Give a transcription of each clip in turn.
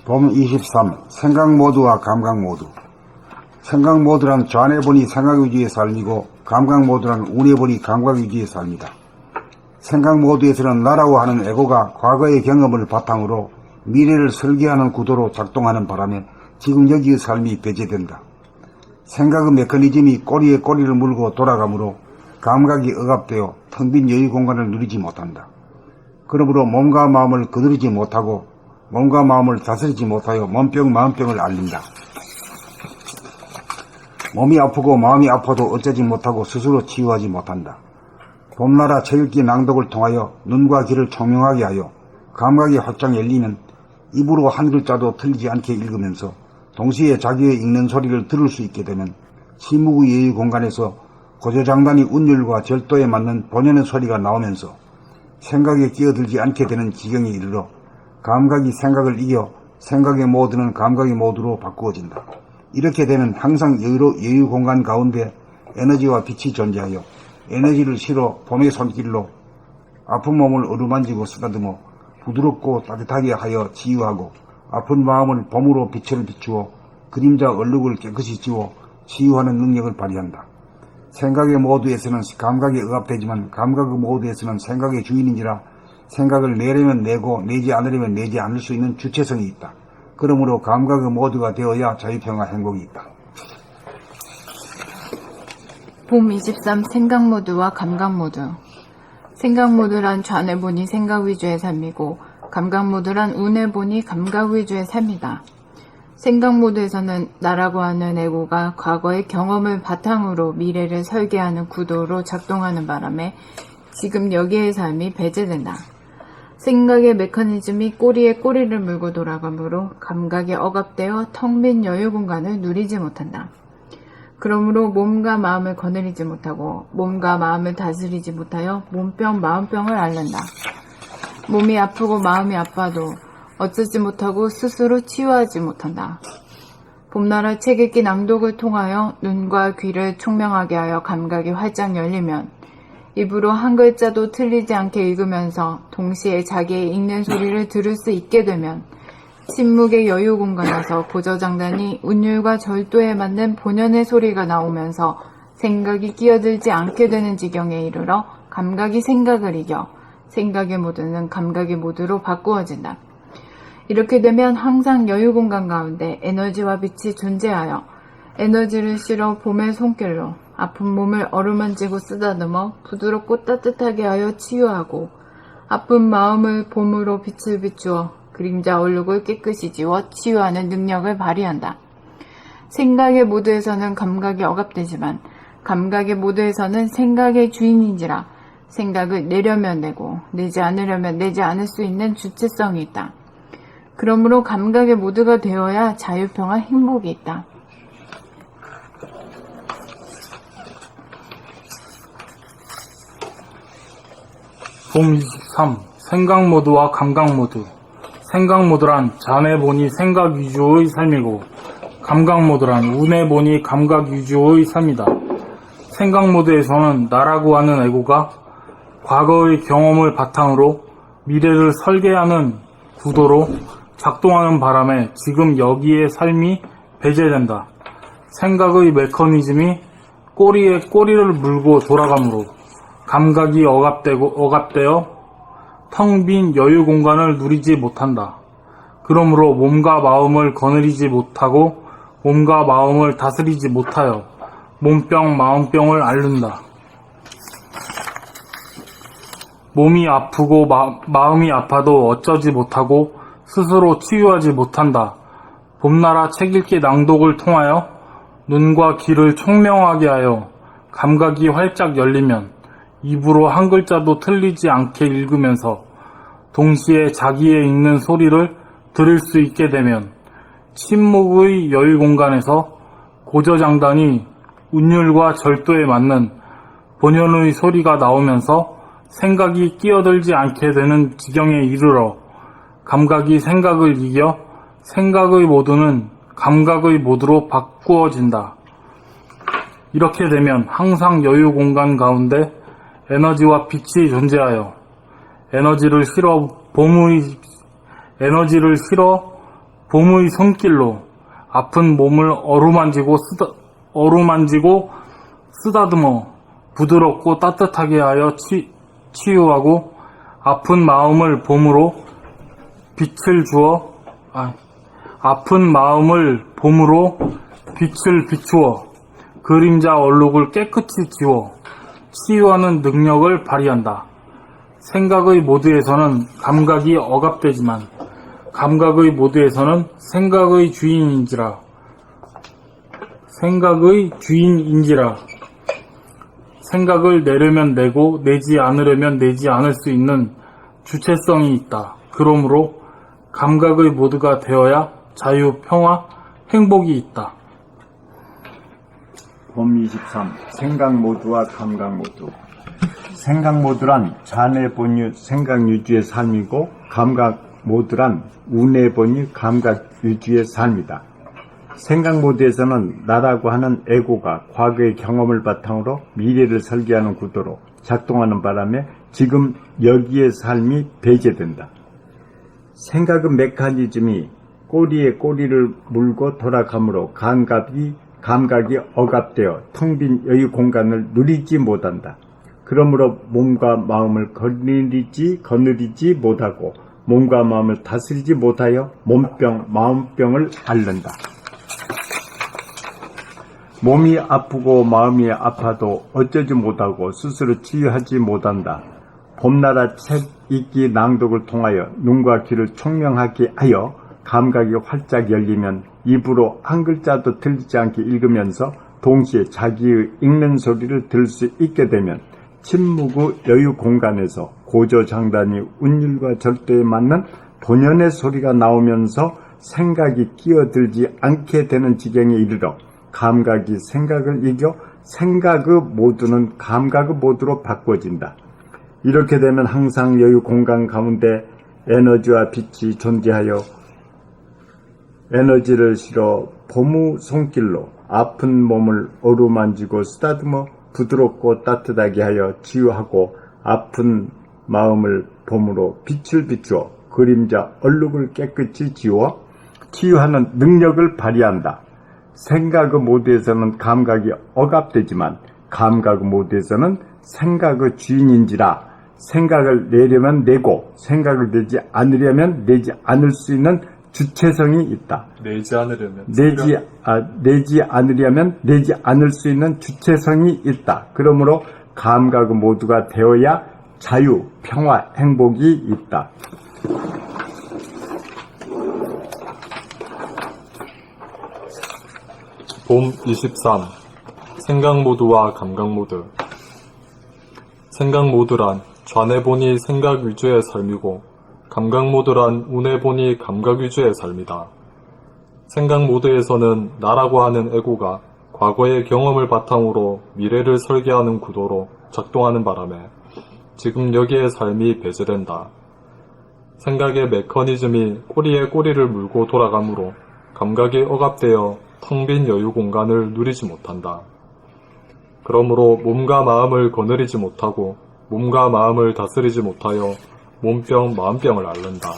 봄 23. 생각 모드와 감각 모드. 생각 모드란 좌뇌본이 생각 위주의 삶이고, 감각 모드란 우뇌본이 감각 위주의 삶이다. 생각 모드에서는 나라고 하는 에고가 과거의 경험을 바탕으로 미래를 설계하는 구도로 작동하는 바람에 지금 여기의 삶이 배제된다. 생각의 메커니즘이 꼬리에 꼬리를 물고 돌아가므로 감각이 억압되어 텅 빈 여유 공간을 누리지 못한다. 그러므로 몸과 마음을 거느리지 못하고 몸과 마음을 다스리지 못하여 몸병 마음병을 앓는다. 몸이 아프고 마음이 아파도 어쩌지 못하고 스스로 치유하지 못한다. 봄나라 책읽기 낭독을 통하여 눈과 귀를 총명하게 하여 감각이 활짝 열리면 입으로 한 글자도 틀리지 않게 읽으면서 동시에 자기의 읽는 소리를 들을 수 있게 되면 침묵의 여유 공간에서 고조장단이 운율과 절도에 맞는 본연의 소리가 나오면서 생각에 끼어들지 않게 되는 지경에 이르러 감각이 생각을 이겨 생각의 모드는 감각의 모드로 바꾸어진다. 이렇게 되면 항상 여유 공간 가운데 에너지와 빛이 존재하여 에너지를 실어 봄의 손길로 아픈 몸을 어루만지고 쓰다듬어 부드럽고 따뜻하게 하여 치유하고 아픈 마음을 봄으로 빛을 비추어 그림자 얼룩을 깨끗이 지워 치유하는 능력을 발휘한다. 생각의 모드에서는 감각이 억압되지만 감각의 모드에서는 생각의 주인인지라 생각을 내려면 내고 내지 않으려면 내지 않을 수 있는 주체성이 있다. 그러므로 감각의 모드가 되어야 자유평화 행복이 있다. 봄 23 생각 모드와 감각 모드. 생각 모드란 좌뇌본이 생각 위주의 삶이고 감각 모드란 우뇌본이 감각 위주의 삶이다. 생각 모드에서는 나라고 하는 에고가 과거의 경험을 바탕으로 미래를 설계하는 구도로 작동하는 바람에 지금 여기의 삶이 배제된다. 생각의 메커니즘이 꼬리에 꼬리를 물고 돌아가므로 감각이 억압되어 텅 빈 여유 공간을 누리지 못한다. 그러므로 몸과 마음을 거느리지 못하고 몸과 마음을 다스리지 못하여 몸병 마음병을 앓는다. 몸이 아프고 마음이 아파도 어쩌지 못하고 스스로 치유하지 못한다. 봄나라 책 읽기 낭독을 통하여 눈과 귀를 총명하게 하여 감각이 활짝 열리면 입으로 한 글자도 틀리지 않게 읽으면서 동시에 자기의 읽는 소리를 들을 수 있게 되면 침묵의 여유 공간에서 고저장단이 운율과 절도에 맞는 본연의 소리가 나오면서 생각이 끼어들지 않게 되는 지경에 이르러 감각이 생각을 이겨 생각의 모드는 감각의 모드로 바꾸어진다. 이렇게 되면 항상 여유 공간 가운데 에너지와 빛이 존재하여 에너지를 실어 봄의 손길로 아픈 몸을 어루만지고 쓰다듬어 부드럽고 따뜻하게 하여 치유하고 아픈 마음을 봄으로 빛을 비추어 그림자 얼룩을 깨끗이 지워 치유하는 능력을 발휘한다. 생각의 모드에서는 감각이 억압되지만 감각의 모드에서는 생각의 주인인지라 생각을 내려면 내고 내지 않으려면 내지 않을 수 있는 주체성이 있다. 그러므로 감각의 모드가 되어야 자유평화 행복이 있다. 봄 23 생각 모드와 감각 모드. 생각 모드란 좌뇌본이 생각 위주의 삶이고 감각 모드란 우뇌본이 감각 위주의 삶이다. 생각 모드에서는 나라고 하는 에고가 과거의 경험을 바탕으로 미래를 설계하는 구도로 작동하는 바람에 지금 여기의 삶이 배제된다. 생각의 메커니즘이 꼬리에 꼬리를 물고 돌아가므로 감각이 억압되어 텅 빈 여유 공간을 누리지 못한다. 그러므로 몸과 마음을 거느리지 못하고 몸과 마음을 다스리지 못하여 몸병 마음병을 앓는다. 몸이 아프고 마음이 아파도 어쩌지 못하고 스스로 치유하지 못한다. 봄나라 책 읽기 낭독을 통하여 눈과 귀를 총명하게 하여 감각이 활짝 열리면 입으로 한 글자도 틀리지 않게 읽으면서 동시에 자기의 읽는 소리를 들을 수 있게 되면 침묵의 여유 공간에서 고저장단이 운율과 절도에 맞는 본연의 소리가 나오면서 생각이 끼어들지 않게 되는 지경에 이르러 감각이 생각을 이겨 생각의 모드는 감각의 모드로 바꾸어진다. 이렇게 되면 항상 여유 공간 가운데 에너지와 빛이 존재하여 에너지를 실어 봄의 손길로 아픈 몸을 어루만지고 쓰다듬어 부드럽고 따뜻하게 하여 치유하고 아픈 마음을 봄으로 빛을 비추어 그림자 얼룩을 깨끗이 지워 치유하는 능력을 발휘한다. 생각의 모드에서는 감각이 억압되지만 감각의 모드에서는 생각의 주인인지라 생각을 내려면 내고 내지 않으려면 내지 않을 수 있는 주체성이 있다. 그러므로 감각의 모드가 되어야 자유, 평화, 행복이 있다. 봄 23. 생각 모드와 감각 모드. 생각 모드란 좌뇌 본유 생각 유지의 삶이고 감각 모드란 우뇌 본유 감각 유지의 삶이다. 생각 모드에서는 나라고 하는 에고가 과거의 경험을 바탕으로 미래를 설계하는 구도로 작동하는 바람에 지금 여기의 삶이 배제된다. 생각의 메커니즘이 꼬리에 꼬리를 물고 돌아가므로 감각이 억압되어 텅 빈 여유 공간을 누리지 못한다. 그러므로 몸과 마음을 거느리지 못하고 몸과 마음을 다스리지 못하여 몸병, 마음병을 앓는다. 몸이 아프고 마음이 아파도 어쩌지 못하고 스스로 치유하지 못한다. 봄나라 책 읽기 낭독을 통하여 눈과 귀를 총명하게 하여 감각이 활짝 열리면 입으로 한 글자도 틀리지 않게 읽으면서 동시에 자기의 읽는 소리를 들을 수 있게 되면 침묵의 여유 공간에서 고조장단이 운율과 절도에 맞는 본연의 소리가 나오면서 생각이 끼어들지 않게 되는 지경에 이르러 감각이 생각을 이겨 생각의 모드는 감각의 모드로 바꿔진다. 이렇게 되면 항상 여유 공간 가운데 에너지와 빛이 존재하여 에너지를 실어 봄의 손길로 아픈 몸을 어루만지고 쓰다듬어 부드럽고 따뜻하게 하여 치유하고 아픈 마음을 봄으로 빛을 비추어 그림자 얼룩을 깨끗이 지워 치유하는 능력을 발휘한다. 생각의 모드에서는 감각이 억압되지만 감각의 모드에서는 생각의 주인인지라 생각을 내려면 내고 생각을 내지 않으려면 내지 않을 수 있는 주체성이 있다. 내지 않으려면 내지 않을 수 있는 주체성이 있다. 그러므로 감각의 모두가 되어야 자유, 평화, 행복이 있다. 봄 23. 생각 모드와 감각 모드. 생각 모드란 좌뇌 본이 생각 위주의 삶이고 감각 모드란 우뇌 본이 감각 위주의 삶이다. 생각 모드에서는 나라고 하는 에고가 과거의 경험을 바탕으로 미래를 설계하는 구도로 작동하는 바람에 지금 여기의 삶이 배제된다. 생각의 메커니즘이 꼬리에 꼬리를 물고 돌아가므로 감각이 억압되어 텅 빈 여유 공간을 누리지 못한다. 그러므로 몸과 마음을 거느리지 못하고 몸과 마음을 다스리지 못하여 몸병, 마음병을 앓는다.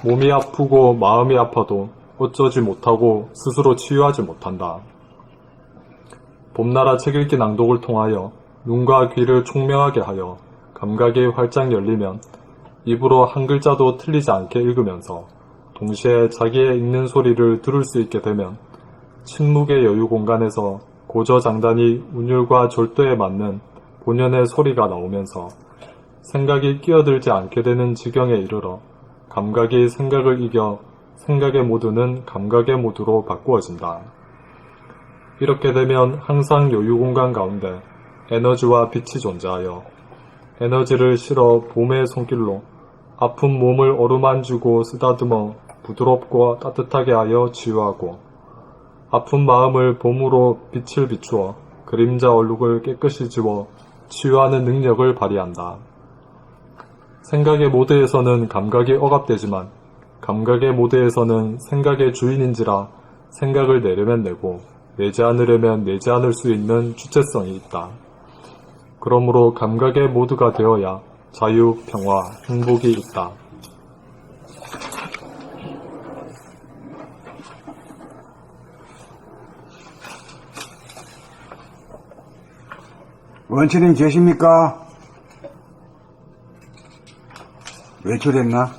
몸이 아프고 마음이 아파도 어쩌지 못하고 스스로 치유하지 못한다. 봄나라 책 읽기 낭독을 통하여 눈과 귀를 총명하게 하여 감각이 활짝 열리면 입으로 한 글자도 틀리지 않게 읽으면서 동시에 자기의 읽는 소리를 들을 수 있게 되면 침묵의 여유 공간에서 고저장단이 운율과 절도에 맞는 본연의 소리가 나오면서 생각이 끼어들지 않게 되는 지경에 이르러 감각이 생각을 이겨 생각의 모드는 감각의 모드로 바꾸어진다. 이렇게 되면 항상 여유 공간 가운데 에너지와 빛이 존재하여 에너지를 실어 봄의 손길로 아픈 몸을 어루만지고 쓰다듬어 부드럽고 따뜻하게 하여 치유하고 아픈 마음을 봄으로 빛을 비추어 그림자 얼룩을 깨끗이 지워 치유하는 능력을 발휘한다. 생각의 모드에서는 감각이 억압되지만 감각의 모드에서는 생각의 주인인지라 생각을 내려면 내고 내지 않으려면 내지 않을 수 있는 주체성이 있다. 그러므로 감각의 모드가 되어야 자유, 평화, 행복이 있다. 원처님 계십니까? 외출했나?